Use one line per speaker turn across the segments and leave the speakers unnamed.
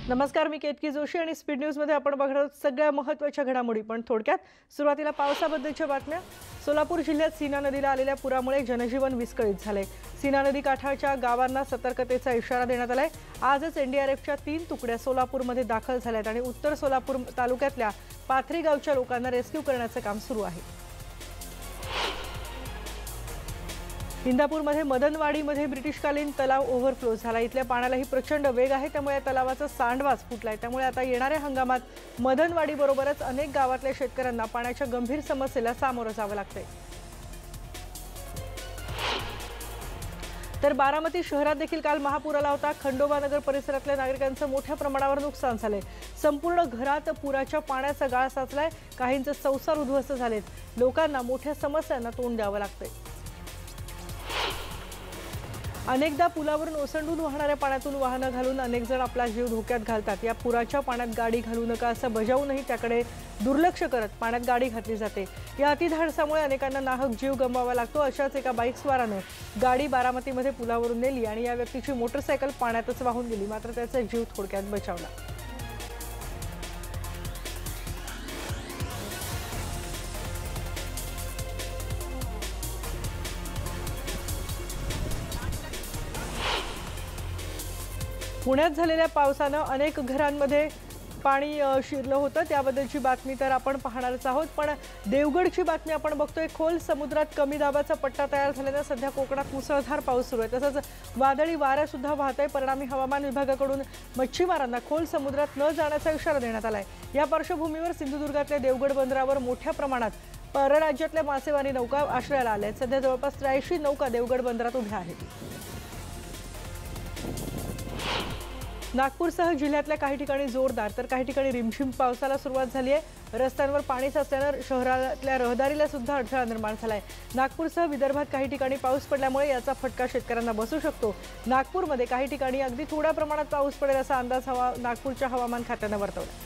नमस्कार, मी केतकी जोशी आणि speed news मध्ये आपण बघणार आहोत सगळ्या महत्त्वाच्या घडामोडी। पण थोडक्यात सुरुवातीला पावसाबद्दलच्या बातम्या। सोलापूर जिल्ह्यात सीना नदीला आलेल्या पुरामुळे जनजीवन विस्कळीत झाले। सीना नदी काठाच्या गावांना सतर्कतेचा इशारा देण्यात आलाय। आजच एनडीआरएफच्या 3 तुकड्या सोलापूरमध्ये दाखल झाल्यात आणि उत्तर सोलापूर तालुक्यातल्या पाथरी गावच्या लोकांना रेस्क्यू करण्याचे काम सुरू आहे। इंदापूरमध्ये मदनवाडीमध्ये ब्रिटिशकालीन तलाव ओव्हरफ्लो झाला। इथल्या पाण्यालाही प्रचंड वेग आहे, त्यामुळे या तलावाचा सांडवाच फुटलाय। त्यामुळे आता येणाऱ्या हंगामात मदनवाडी बरोबरच अनेक गावातल्या शेतकऱ्यांना पाण्याच्या गंभीर समस्येला सामोरं जावं लागतंय। तर बारामती शहरात देखील काल महापूर आला होता। खंडोबा नगर परिसरातल्या नागरिकांचं मोठ्या प्रमाणावर नुकसान झाले। संपूर्ण घरात पुराच्या पाण्याचा गाळ साचलाय। काहींचे संसार उद्ध्वस्त झालेत। लोकांना मोठ्या समस्यांना तोंड द्यावं लागतंय। अनेकदा पुलावरून ओसंडून वाहणाऱ्या पाण्यातून वाहनं घालून अनेक जण आपला जीव धोक्यात घालतात। या पुराच्या पाण्यात गाडी घालू नका असं बजावूनही त्याकडे दुर्लक्ष करत पाण्यात गाडी घातली जाते। या अतिधाडसामुळे अनेकांना नाहक जीव गमवावा लागतो। अशाच एका बाईकस्वाराने गाडी बारामतीमध्ये पुलावरून नेली आणि या व्यक्तीची मोटरसायकल पाण्यातच वाहून गेली, मात्र त्याचा जीव थोडक्यात बचावला। पुण्यात झालेल्या पावसाने अनेक घरांमध्ये पाणी शिरलं होतं। त्याबद्दलची बातमी तर आपण पाहणारच आहोत। पण देवगडची बातमी आपण बघतोय। खोल समुद्रात कमी दाबाचा पट्टा तयार झाल्याने सध्या कोकणात मुसळधार पाऊस सुरू आहे। तसंच वादळी वारा सुद्धा वाहतोय। परिणामी हवामान विभागाकडून मच्छीमारांना खोल समुद्रात न जाण्याचा इशारा देण्यात आलाय। या पार्श्वभूमीवर सिंधुदुर्गातल्या देवगड बंदरावर मोठ्या प्रमाणात परराज्यातल्या मासेमारी नौका आश्रयाला आल्या आहेत। सध्या जवळपास 83 नौका देवगड बंदरात उभ्या आहेत। नागपूरसह जिल्ह्यातल्या काही ठिकाणी जोरदार तर काही ठिकाणी रिमझिम पावसाला सुरुवात झाली आहे। रस्त्यांवर पाणी साचल्याने शहरातल्या रहदारीला सुद्धा अडथळा निर्माण झालाय। नागपूरसह विदर्भात काही ठिकाणी पाऊस पडल्यामुळे याचा फटका शेतकऱ्यांना बसू शकतो। नागपूरमध्ये काही ठिकाणी अगदी थोड्या प्रमाणात पाऊस पडेल असा अंदाज नागपूरच्या हवामान खात्याने वर्तवला।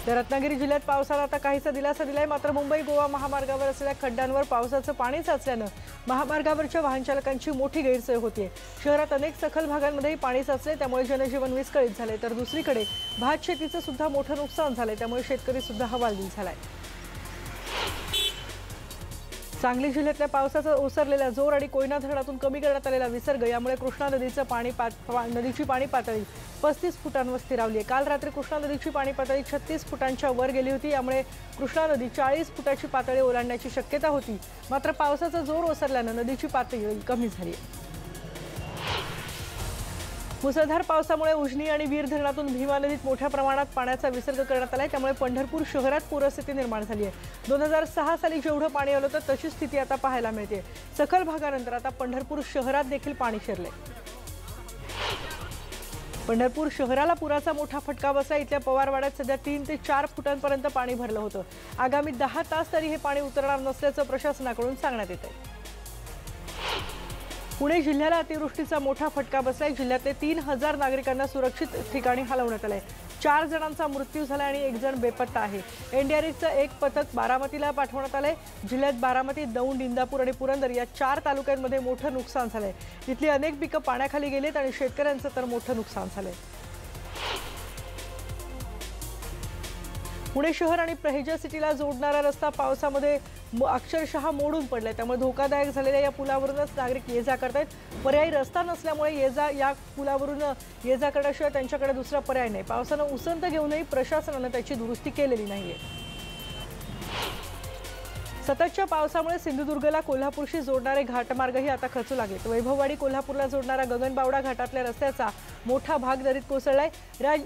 तर रत्नागिरी जिल्ह्यात पावसाला आता काहीसा दिलासा दिलाय, मात्र मुंबई गोवा महामार्गावर असलेल्या खड्ड्यांवर पावसाचं पाणी साचल्यानं महामार्गावरच्या वाहनचालकांची मोठी गैरसोय होतीये। शहरात अनेक सखल भागांमध्येही पाणी साचले, त्यामुळे जनजीवन विस्कळीत झाले। तर दुसरीकडे भात शेतीचं सुद्धा मोठं नुकसान झालंय, त्यामुळे शेतकरी सुद्धा हवालदिल झालाय। सांगली जिल्ह्यातल्या पावसाचा ओसरलेला जोर आणि कोयना धरणातून कमी करण्यात आलेला विसर्ग यामुळे कृष्णा नदीची पाणी पातळी 35 फुटांवर स्थिरावली आहे। काल रात्री कृष्णा नदीची पाणी पातळी 36 फुटांच्या वर गेली होती। यामुळे कृष्णा नदी 40 फुटाची पातळी ओलांडण्याची शक्यता होती, मात्र पावसाचा जोर ओसरल्याने नदीची पातळी कमी झाली आहे। मुसळधार पावसामुळे उजनी आणि वीर धरणातून भीमा नदीत मोठ्या प्रमाणात पाण्याचा विसर्ग करण्यात आलाय, त्यामुळे पंढरपूर शहरात पूरस्थिती निर्माण झाली आहे। 2006 साली जेवढं पाणी आलं होतं तशी स्थिती आता पाहायला मिळते। सखल भागानंतर आता पंढरपूर शहरात देखील पाणी शिरले। पंढरपूर शहराला पुराचा मोठा फटका बसला। इथल्या पवारवाड्यात सध्या 3 ते 4 फुटांपर्यंत पाणी भरलं होतं। आगामी 10 तास तरी हे पाणी उतरणार नसल्याचं प्रशासनाकडून सांगण्यात येतंय। पुणे जिल्ह्याला अतिवृष्टीचा मोठा फटका बसलाय। जिल्ह्यातले 3000 नागरिकांना सुरक्षित ठिकाणी हलवण्यात आलंय। 4 जणांचा मृत्यू झाला आणि 1 जण बेपत्ता आहे। एनडीआरएफचं एक पथक बारामतीला पाठवण्यात आलंय। जिल्ह्यात बारामती, दौंड, इंदापूर आणि पुरंदर या 4 तालुक्यांमध्ये मोठं नुकसान झालंय। इथली अनेक पिकं पाण्याखाली गेलीत आणि शेतकऱ्यांचं तर मोठं नुकसान झालंय। पुणे शहर आणि प्रहेजा सिटीला जोडणारा रस्ता पावसामध्ये अक्षरशः मोडून पडलाय, त्यामुळे धोकादायक झालेल्या या पुलावरूनच नागरिक ये-जा करतायत। पर्यायी रस्ता नसल्यामुळे या पुलावरून ये-जा करण्याशिवाय त्यांच्याकडे दुसरा पर्याय नाही। पावसानं उसंत घेऊनही प्रशासनाने त्याची दुरुस्ती केलेली नाहीये। सततच्या पावसामुळे सिंधुदुर्गला कोल्हापूरशी जोडणारे घाटमार्गही आता खचू लागलेत। वैभववाडी कोल्हापूरला जोडणारा गगनबावडा घाटातल्या रस्त्याचा मोठा भाग दरीत कोसळलाय।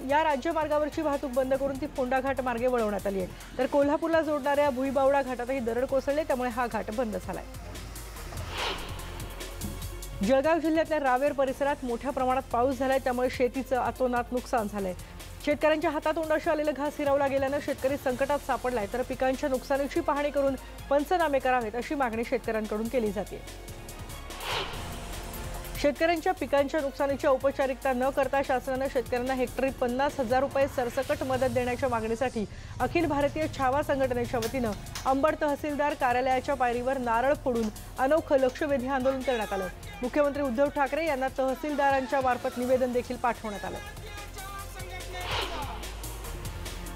या राज्यमार्गावरची वाहतूक बंद करून ती फोंडा घाट मार्गे वळवण्यात आली आहे। तर कोल्हापूरला जोडणाऱ्या भुईबावडा घाटातही दरड कोसळले, त्यामुळे हा घाट बंद झालाय। जळगाव जिल्ह्यातल्या रावेर परिसरात मोठ्या प्रमाणात पाऊस झालाय, त्यामुळे शेतीचं अतोनात नुकसान झालंय। शेतकऱ्यांच्या हातातोंडाशी आलेलं घास हिरावला गेल्यानं शेतकरी संकटात सापडलाय। तर पिकांच्या नुकसानीची पाहणी करून पंचनामे करावेत अशी मागणी शेतकऱ्यांकडून केली जाते। शेतकऱ्यांच्या पिकांच्या नुकसानीची औपचारिकता न करता शासनाने शेतकऱ्यांना हेक्टरी 50,000 रुपये सरसकट मदत देण्याच्या मागणीसाठी अखिल भारतीय छावा संघटनेच्या वतीनं अंबड तहसीलदार कार्यालयाच्या पायरीवर नारळ फोडून अनोखं लक्षवेधी आंदोलन करण्यात आलं। मुख्यमंत्री उद्धव ठाकरे यांना तहसीलदारांच्या मार्फत निवेदन देखील पाठवण्यात आलं।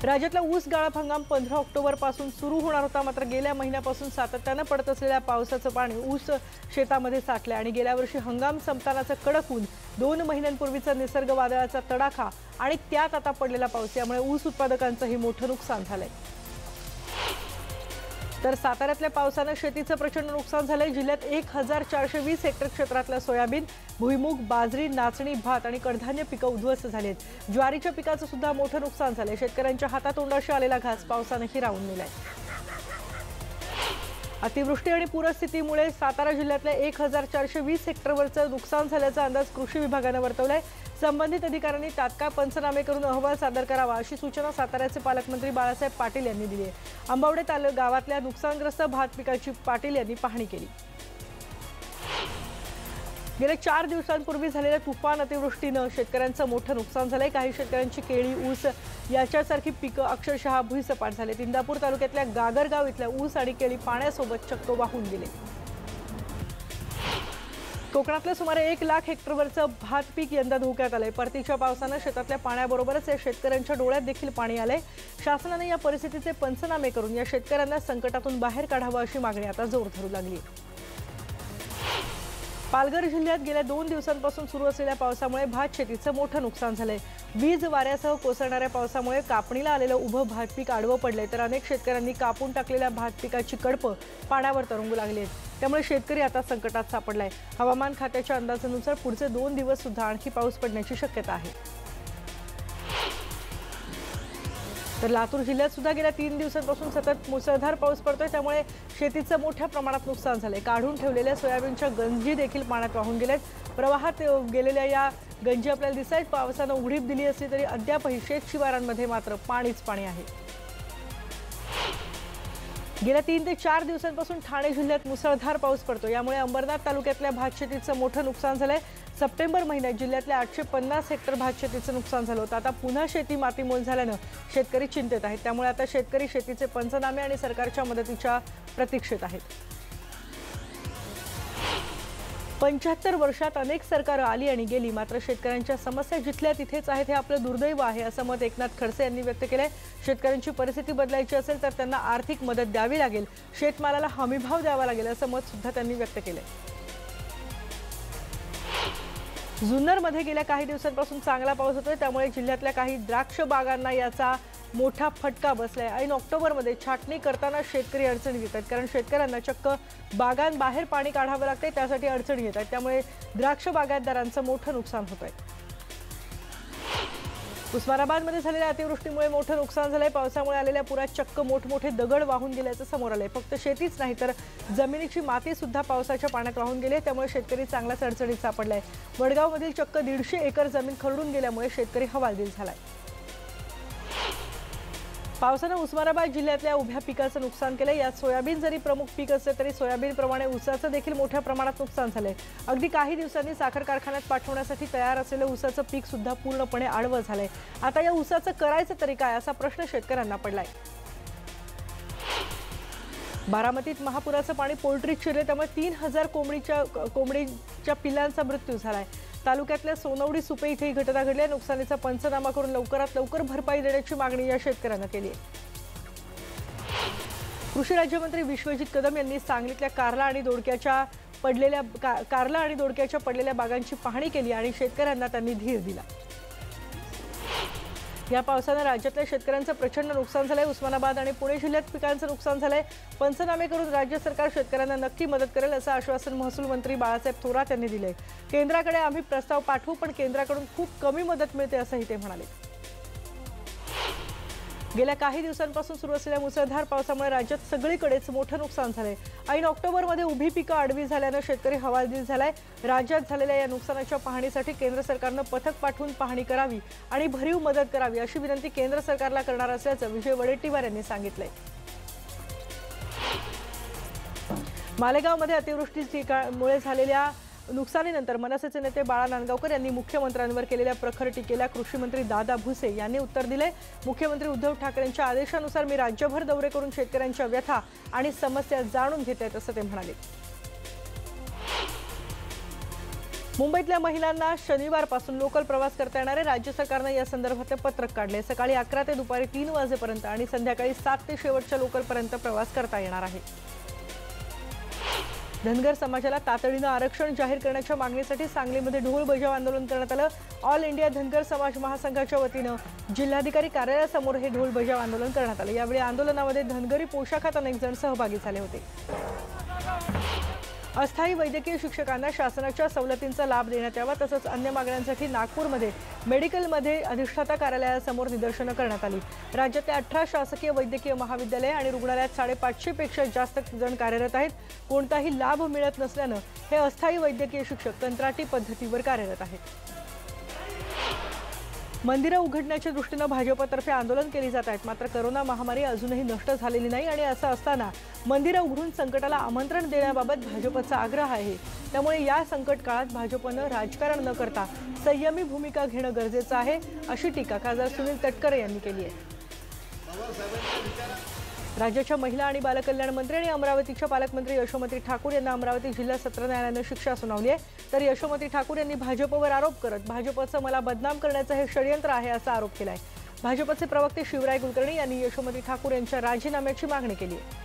राज्यातला ऊस गाळप हंगाम 15 ऑक्टोबर पासून सुरू होणार होता, मात्र गेल्या महिन्यापासून सातत्याने पडत असलेल्या पावसाचं पाणी ऊस शेतामध्ये साठले आणि गेल्या वर्षी हंगाम संपतानाचं कडक ऊन, 2 महिन्यांपूर्वीचा निसर्ग वादळाचा तडाखा आणि त्यात आता पडलेला पाऊस यामुळे ऊस उत्पादकांचंही मोठं नुकसान झालंय। तर साताऱ्यातल्या पावसाने शेतीचं प्रचंड नुकसान झालंय। जिल्ह्यात 1420 हेक्टर क्षेत्रातल्या सोयाबीन, भुईमूग, बाजरी, नाचणी, भात आणि कडधान्य पिकं उद्ध्वस्त झालीत। ज्वारीच्या पिकाचं सुद्धा मोठं नुकसान झालंय। शेतकऱ्यांच्या हातातोंडाशी आलेला घास पावसाने हिरावून नेलाय। अतिवृष्टी आणि पूरस्थितीमुळे सातारा जिल्ह्यातल्या 1420 हेक्टरवरचं नुकसान झाल्याचा अंदाज कृषी विभागाने वर्तवलाय। संबंधित अधिकाऱ्यांनी तात्काळ पंचनामे करून अहवाल सादर करावा अशी सूचना साताऱ्याचे पालकमंत्री बाळासाहेब पाटील यांनी दिली आहे। आंबावडे गावातल्या नुकसानग्रस्त भात पिकाची पाटील यांनी पाहणी केली। गेल्या 4 दिवसांपूर्वी झालेल्या तुफान अतिवृष्टीनं शेतकऱ्यांचं मोठं नुकसान झालंय। काही शेतकऱ्यांची केळी, ऊस याच्यासारखी पिकं अक्षरशः भुईसपाट झाले। इंदापूर तालुक्यातल्या गागरगाव इथल्या ऊस आणि केळी पाण्यासोबत चक्क वाहून गेले। कोकणातल्या सुमारे 1 लाख हेक्टरवरचं भात पीक यंदा धोक्यात आलंय। परतीच्या पावसानं शेतातल्या पाण्याबरोबरच या शेतकऱ्यांच्या डोळ्यात देखील पाणी आलंय। शासनाने या परिस्थितीचे पंचनामे करून या शेतकऱ्यांना संकटातून बाहेर काढावं अशी मागणी आता जोर धरू लागली। पालघर जिल्ह्यात गेल्या 2 दिवसांपासून सुरू असलेल्या पावसामुळे भात शेतीचं मोठं नुकसान झालंय। वीज वाऱ्यासह कोसळणाऱ्या पावसामुळे कापणीला आलेलं उभं भात पीक आडवं पडलंय, तर अनेक शेतकऱ्यांनी कापून टाकलेल्या भात पिकाची कडपं पाण्यावर तरंगू लागली आहेत। त्यामुळे शेतकरी आता संकटात सापडलाय। हवामान खात्याच्या अंदाजानुसार पुढचे 2 दिवस सुद्धा आणखी पाऊस पडण्याची शक्यता आहे। तर लातूर जिल्ह्यात सुद्धा गेल्या 3 दिवसांपासून सतत मुसळधार पाऊस पडतोय, त्यामुळे शेतीचं मोठ्या प्रमाणात नुकसान झालंय। काढून ठेवलेल्या सोयाबीनच्या गंजी देखील पाण्यात वाहून गेल्यात। प्रवाहात गेलेल्या या गंजी आपल्याला दिसतात। पावसानं उघडीप दिली असली तरी अद्यापही शेत शिवारांमध्ये मात्र पाणीच पाणी आहे। गेल्या 3 ते 4 दिवसांपासून ठाणे जिल्ह्यात मुसळधार पाऊस पडतो, यामुळे अंबरनाथ तालुक्यातल्या भात शेतीचं मोठं नुकसान झालंय। सप्टेंबर महिन्यात जिल्ह्यातल्या 850 हेक्टर भात शेतीचं नुकसान झालं होतं। आता पुन्हा शेती मातीमोल झाल्यानं शेतकरी चिंतेत आहेत। त्यामुळे आता शेतकरी शेतीचे पंचनामे आणि सरकारच्या मदतीच्या प्रतीक्षेत आहेत। 75 वर्षात अनेक सरकारं आली आणि गेली, मात्र शेतकऱ्यांच्या समस्या जिथल्या तिथेच आहेत हे आपलं दुर्दैव आहे, असं मत एकनाथ खडसे यांनी व्यक्त केलंय। शेतकऱ्यांची परिस्थिती बदलायची असेल तर त्यांना आर्थिक मदत द्यावी लागेल, शेतमालाला हमीभाव द्यावा लागेल असं मत सुद्धा त्यांनी व्यक्त केलंय। जुन्नरमध्ये गेल्या काही दिवसांपासून चांगला पाऊस होतोय, त्यामुळे जिल्ह्यातल्या काही द्राक्ष बागांना याचा मोठा फटका बसलाय। ऐन ऑक्टोबरमध्ये छाटणी करताना शेतकरी अडचणीत येतात, कारण शेतकऱ्यांना चक्क बागांबाहेर पाणी काढावं लागते, त्यासाठी अडचणी येतात। त्यामुळे द्राक्ष बागायतदारांचं मोठं नुकसान होतंय। उस्मानाबादमध्ये झालेल्या अतिवृष्टीमुळे मोठं नुकसान झालंय। पावसामुळे आलेल्या पुरात चक्क मोठमोठे दगड वाहून गेल्याचं समोर आलंय। फक्त शेतीच नाही तर जमिनीची माती सुद्धा पावसाच्या पाण्यात वाहून गेली, त्यामुळे शेतकरी चांगलाच अडचणीत सापडलाय। वडगावमधील चक्क 150 एकर जमीन खरडून गेल्यामुळे शेतकरी हवालदिल झालाय। पावसानं उस्मानाबाद जिल्ह्यातल्या उभ्या पिकाचं नुकसान केलंय। यात सोयाबीन जरी प्रमुख पीक असले तरी सोयाबीनप्रमाणे ऊसाचं देखील मोठ्या प्रमाणात नुकसान झालंय। अगदी काही दिवसांनी साखर कारखान्यात पाठवण्यासाठी तयार असलेलं ऊसाचं पीक सुद्धा पूर्णपणे आडवं झालंय। आता या ऊसाचं करायचं तरी काय असा प्रश्न शेतकऱ्यांना पडलाय। बारामतीत महापुराचं पाणी पोल्ट्रीत शिरले, त्यामुळे 3000 कोंबडीच्या पिल्लांचा मृत्यू झालाय। तालुक्यातल्या सोनवडी सुपे इथे ही घटना घडली। नुकसानीचा पंचनामा करून लवकरात लवकर भरपाई देण्याची मागणी या शेतकऱ्यांना केली आहे। कृषी राज्यमंत्री विश्वजित कदम यांनी सांगलीतल्या कारला आणि दोडक्याच्या पडलेल्या बागांची पाहणी केली आणि शेतकऱ्यांना त्यांनी धीर दिला। या पावसाने राज्यातल्या शेतकऱ्यांचं प्रचंड नुकसान झालंय। उस्मानाबाद आणि पुणे जिल्ह्यात पिकांचं नुकसान झालंय। पंचनामे करून राज्य सरकार शेतकऱ्यांना नक्की मदत करेल असं आश्वासन महसूल मंत्री बाळासाहेब थोरात यांनी दिले। केंद्राकडे आम्ही प्रस्ताव पाठवू, पण केंद्राकडून खूप कमी मदत मिळते असंही ते म्हणाले। गेल्या काही दिवसांपासून सुरू असलेल्या मुसळधार पावसामुळे राज्यात सगळीकडेच मोठं नुकसान झालंय। ऐन ऑक्टोबरमध्ये उभी पिकं आडवी झाल्यानं शेतकरी हवालदिल झालाय। राज्यात झालेल्या या नुकसानाच्या पाहणीसाठी केंद्र सरकारनं पथक पाठवून पाहणी करावी आणि भरीव मदत करावी अशी विनंती केंद्र सरकारला करणार असल्याचं विजय वडेट्टीवार यांनी सांगितलंय। मालेगावमध्ये अतिवृष्टीमुळे झालेल्या नुकसानीनंतर मनसेचे नेते बाळा नांदगावकर यांनी मुख्यमंत्र्यांवर केलेल्या प्रखर टीकेला कृषी मंत्री दादा भुसे यांनी उत्तर दिले। मुख्यमंत्री उद्धव ठाकरेंच्या आदेशानुसार मी राज्यभर दौरे करून शेतकऱ्यांच्या व्यथा आणि समस्या जाणून घेत आहेत असं ते म्हणाले। मुंबईतल्या महिलांना शनिवारपासून लोकल प्रवास करता येणार आहे। राज्य सरकारने या संदर्भात पत्रक काढले। सकाळी 11 ते दुपारी 3 वाजेपर्यंत आणि संध्याकाळी 7 ते शेवटच्या लोकलपर्यंत प्रवास करता येणार आहे। धनगर समाजाला तातडीने आरक्षण जाहीर करण्याच्या मागणीसाठी सांगलीमध्ये ढोल बजाव आंदोलन करण्यात आलं। ऑल इंडिया धनगर समाज महासंघाच्या वतीने जिल्हाधिकारी कार्यालयासमोर हे ढोल बजाव आंदोलन करण्यात आले। यावेळी आंदोलनामध्ये धनगरी पोशाखात अनेक जण सहभागी झाले होते। अस्थायी वैद्यकीय शिक्षकांना शासनाच्या सवलतींचा लाभ देण्यात यावा तसंच अन्य मागण्यांसाठी नागपूरमध्ये मेडिकलमध्ये अधिष्ठाता कार्यालयासमोर निदर्शनं करण्यात आली। राज्यातल्या 18 शासकीय वैद्यकीय महाविद्यालय आणि रुग्णालयात 550 पेक्षा जास्त जण कार्यरत आहेत। कोणताही लाभ मिळत नसल्याने हे अस्थायी वैद्यकीय शिक्षक कंत्राटी पद्धतीवर कार्यरत आहेत। मंदिरं उघडण्याच्या दृष्टीने भाजपतर्फे आंदोलन केले जात आहेत। मात्र कोरोना महामारी अजूनही नष्ट झालेली नाही आणि असं असताना मंदिरं उघडून संकटाला आमंत्रण देण्याबाबत भाजपचा आग्रह आहे। त्यामुळे या संकट काळात भाजपनं राजकारण न करता संयमी भूमिका घेणं गरजेचं आहे अशी टीका खासदार सुनील तटकरे यांनी केली आहे। राज्याच्या महिला आणि बालकल्याण मंत्री आणि अमरावतीच्या पालकमंत्री यशोमती ठाकूर यांना अमरावती जिल्हा सत्र न्यायालयाने शिक्षा सुनावली आहे। तर यशोमती ठाकूर यांनी भाजपवर आरोप करत भाजपचं मला बदनाम करण्याचं हे षडयंत्र आहे असा आरोप केलाय। भाजपचे प्रवक्ते शिवराय कुलकर्णी यांनी यशोमती ठाकूर यांच्या राजीनाम्याची मागणी केली आहे।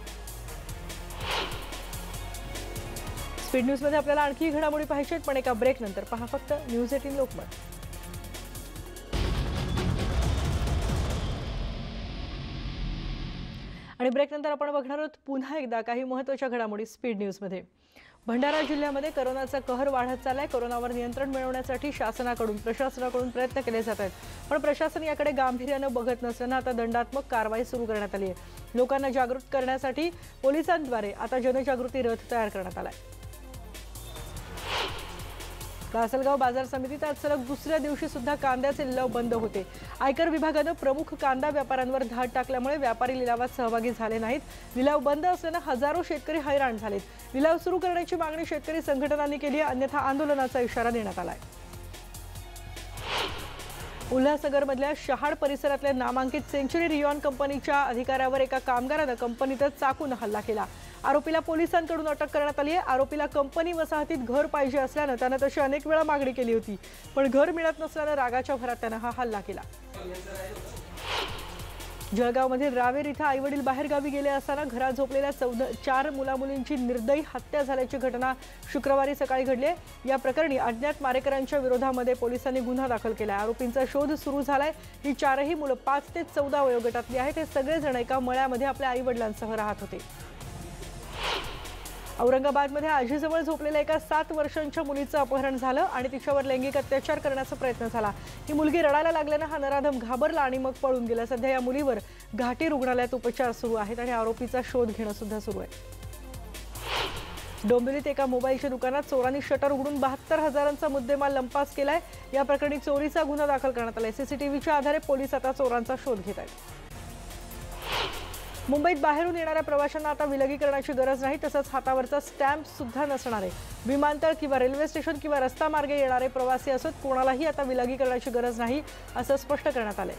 स्पीड न्यूज मध्ये आपल्याला आणखी घडामोडी पाहिजेत पण एका ब्रेक नंतर पहा फक्त न्यूज 18 लोकमत। आणि ब्रेक नंतर आपण बघणार आहोत पुन्हा एकदा काही महत्त्वाच्या घडामोडी स्पीड न्यूज मध्ये। भंडारा जिल्ह्यामध्ये कोरोनाचा कहर वाढत चाललाय। कोरोनावर नियंत्रण मिळवण्यासाठी शासनाकडून प्रशासनाकडून प्रयत्न केले जात आहेत पण प्रशासन याकडे गांभीर्याने बघत नसल्याने आता दंडात्मक कारवाई सुरू करण्यात आली आहे। लोकांना जागृत करण्यासाठी पोलिसांद्वारे आता जनजागृती रथ तयार करण्यात आलाय। लासलगाव बाजार समितीत आज सलग दुसऱ्या दिवशी सुद्धा कांद्याचे लिलाव बंद होते। आयकर विभागाने प्रमुख कांदा व्यापाऱ्यांवर धाड टाकल्यामुळे व्यापारी लिलावात सहभागी झाले नाहीत। लिलाव बंद असल्याने हजारो शेतकरी हैराण झालेत। लिलाव सुरू करण्याची मागणी शेतकरी संघटनांनी केली आहे अन्यथा आंदोलनाचा इशारा देण्यात आलाय। उल्हासनगरमधल्या शहाड परिसरातल्या नामांकित सेंचुरी रियॉन कंपनीच्या अधिकाऱ्यावर एका कामगाराने कंपनीतच चाकूने हल्ला केला। आरोपीला पोलिसांकडून अटक करण्यात आली आहे। आरोपीला कंपनी वसाहतीत घर पाहिजे असल्याने त्याने तशी अनेक वेळा मागणी केली होती पण घर मिळत नसल्याने रागाच्या भरात त्याने हा हल्ला केला। जळगावमधील रावेर इथं आईवडील बाहेरगावी गेले असताना घरात झोपलेल्या 4 मुलामुलींची निर्दयी हत्या झाल्याची घटना शुक्रवारी सकाळी घडली आहे। या प्रकरणी अज्ञात मारेकरांच्या विरोधामध्ये पोलिसांनी गुन्हा दाखल केला आहे। आरोपींचा शोध सुरू झालाय। ही 4ही मुलं 5 ते 14 वयोगटातली आहेत। हे सगळेजण एका मळ्यामध्ये आपल्या आईवडिलांसह राहत होते। औरंगाबादमध्ये आजीजवळ झोपलेल्या एका 7 वर्षांच्या मुलीचं अपहरण झालं आणि तिच्यावर लैंगिक अत्याचार करण्याचा प्रयत्न झाला। ही मुलगी रडायला लागल्याने हा नराधम घाबरला आणि मग पळून गेला। सध्या या मुलीवर घाटी रुग्णालयात उपचार सुरू आहेत आणि आरोपीचा शोध घेणं सुद्धा सुरू आहे। डोंबिवलीत एका मोबाईलच्या दुकानात चोरांनी शटर उघडून 72 हजारांचा मुद्देमाल लंपास केलाय। या प्रकरणी चोरीचा गुन्हा दाखल करण्यात आलाय। सीसीटीव्हीच्या आधारे पोलीस आता चोरांचा शोध घेत आहेत। मुंबईत बाहेरून येणाऱ्या प्रवाशांना आता विलगीकरणाची गरज नाही तसंच हातावरचा स्टॅम्प सुद्धा नसणार आहे। विमानतळ किंवा रेल्वे स्टेशन किंवा रस्ता मार्गे येणारे प्रवासी असोत कोणालाही आता विलगीकरणाची गरज नाही असं स्पष्ट करण्यात आलंय।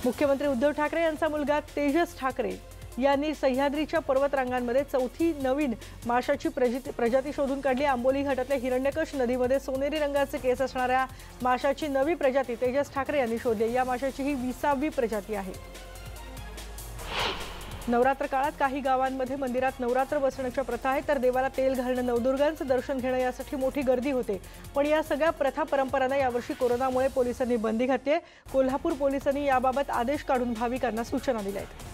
मुख्यमंत्री उद्धव ठाकरे यांचा मुलगा तेजस ठाकरे यांनी सह्याद्रीच्या पर्वतरांगांमध्ये 4थी नवीन माशाची प्रजाती शोधून काढली। आंबोली घाटातल्या हिरण्यकश नदीमध्ये सोनेरी रंगाचे केस असणाऱ्या माशाची नवी प्रजाती तेजस ठाकरे यांनी शोधली। या माशाची ही 20वी प्रजाती आहे। नवरात्र काळात काही गावांमध्ये मंदिरात नवरात्र बसण्याच्या प्रथा आहे तर देवाला तेल घालणं नवदुर्गांचं दर्शन घेणं यासाठी मोठी गर्दी होते पण या सगळ्या प्रथा परंपरांना यावर्षी कोरोनामुळे पोलिसांनी बंदी घातली आहे। कोल्हापूर पोलिसांनी याबाबत आदेश काढून भाविकांना सूचना दिल्या आहेत।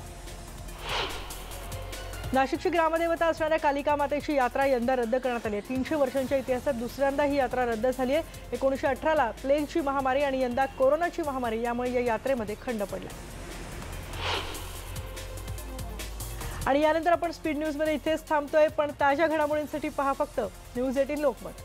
नाशिकची ग्रामदेवता असणाऱ्या कालिका मातेची यात्रा यंदा रद्द करण्यात आली आहे। 300 वर्षांच्या इतिहासात दुसऱ्यांदा ही यात्रा रद्द झाली आहे। 1918ला प्लेगची महामारी आणि यंदा कोरोनाची महामारी यामुळे या यात्रेमध्ये खंड पडला। आणि यानंतर आपण स्पीड न्यूज मध्ये इथेच थांबतोय पण ताज्या घडामोडींसाठी पहा फक्त न्यूज 18 लोकमत।